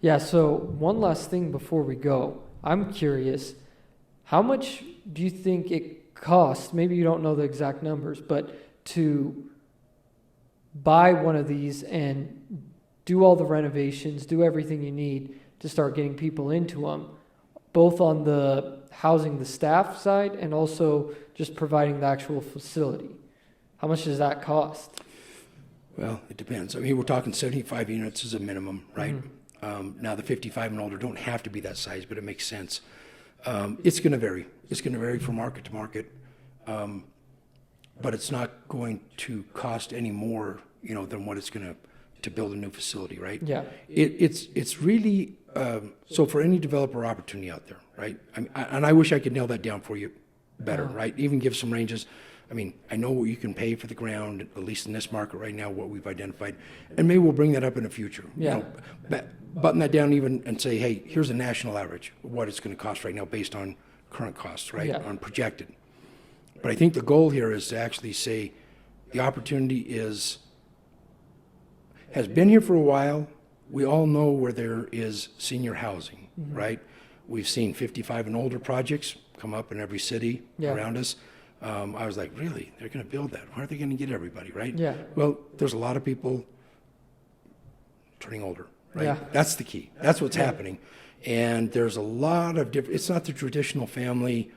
Yeah, so one last thing before we go. I'm curious, how much do you think it costs? Maybe you don't know the exact numbers, but to buy one of these and do all the renovations, do everything you need to start getting people into them, both on the housing the staff side and also just providing the actual facility. How much does that cost? Well, it depends. I mean, we're talking 75 units is a minimum, right? Now, the 55 and older don't have to be that size, but it makes sense. It's going to vary. It's going to vary from market to market, but it's not going to cost any more, than what it's going to build a new facility, right? Yeah. It's really so for any developer opportunity out there, right? And I wish I could nail that down for you better, right? Even give some ranges. I mean, I know what you can pay for the ground, at least in this market right now, what we've identified, and maybe we'll bring that up in the future. Yeah. Button that down even and say, hey, here's a national average of what it's going to cost right now based on current costs, right? Yeah. On projected. But I think the goal here is to actually say the opportunity has been here for a while. We all know where there is senior housing, right? We've seen 55 and older projects come up in every city Yeah. around us. I was like, really? They're going to build that? Where are they going to get everybody, right? Yeah. Well, there's a lot of people turning older, right? Yeah. That's the key. That's what's happening. And there's a lot of different, it's not the traditional family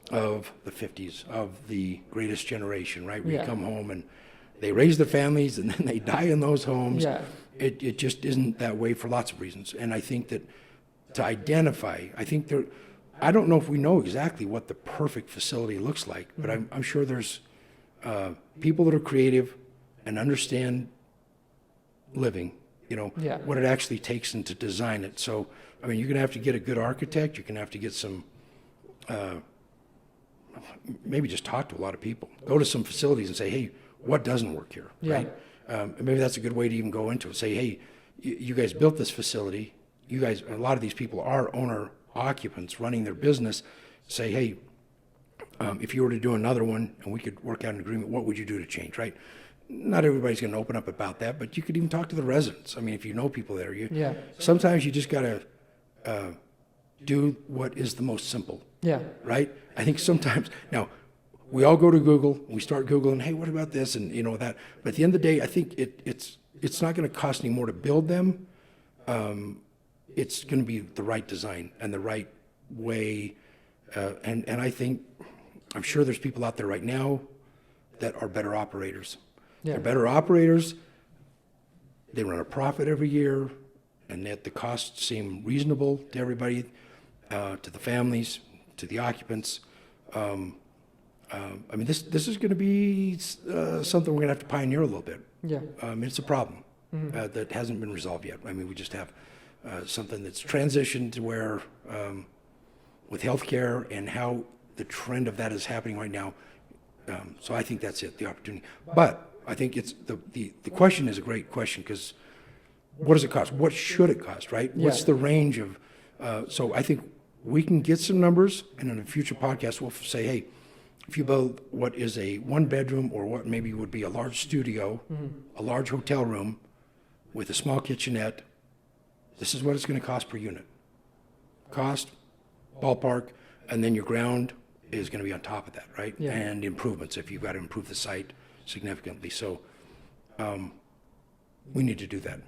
of the 50s, of the greatest generation, right? Where Yeah. you come home and they raise their families and then they die in those homes. Yeah. It just isn't that way for lots of reasons. And I think that to identify, I don't know if we know exactly what the perfect facility looks like, but I'm sure there's people that are creative and understand living, Yeah. what it actually takes and to design it. So, I mean, you're going to have to get a good architect. You're going to have to get some, maybe just talk to a lot of people. Go to some facilities and say, hey, what doesn't work here, Yeah. right? And maybe that's a good way to even go into it. Say, hey, you guys built this facility. You guys, a lot of these people are owner occupants running their business. Say, hey, if you were to do another one and we could work out an agreement, what would you do to change, right? Not everybody's going to open up about that, but you could even talk to the residents. I mean, if you know people there, Yeah. sometimes you just got to do what is the most simple, Yeah. right? I think sometimes, now, we all go to Google, we start Googling, hey, what about this, and that. But at the end of the day, I think it's not going to cost any more to build them. It's going to be the right design and the right way. And I think, I'm sure there's people out there right now that are better operators. Yeah. They're better operators. They run a profit every year, and yet the costs seem reasonable to everybody, to the families, to the occupants. I mean, this is going to be something we're going to have to pioneer a little bit. Yeah. It's a problem that hasn't been resolved yet. I mean, we just have something that's transitioned to where, with healthcare and how the trend of that is happening right now. So I think that's it, the opportunity. But I think it's the question is a great question, because what does it cost? What should it cost, right? What's Yeah. the range of? So I think we can get some numbers, and in a future podcast, we'll say, hey, if you build what is a one bedroom or what maybe would be a large studio, a large hotel room with a small kitchenette, this is what it's going to cost per unit. Cost, ballpark, and then your ground is going to be on top of that, right? Yeah. And improvements if you've got to improve the site significantly. So we need to do that.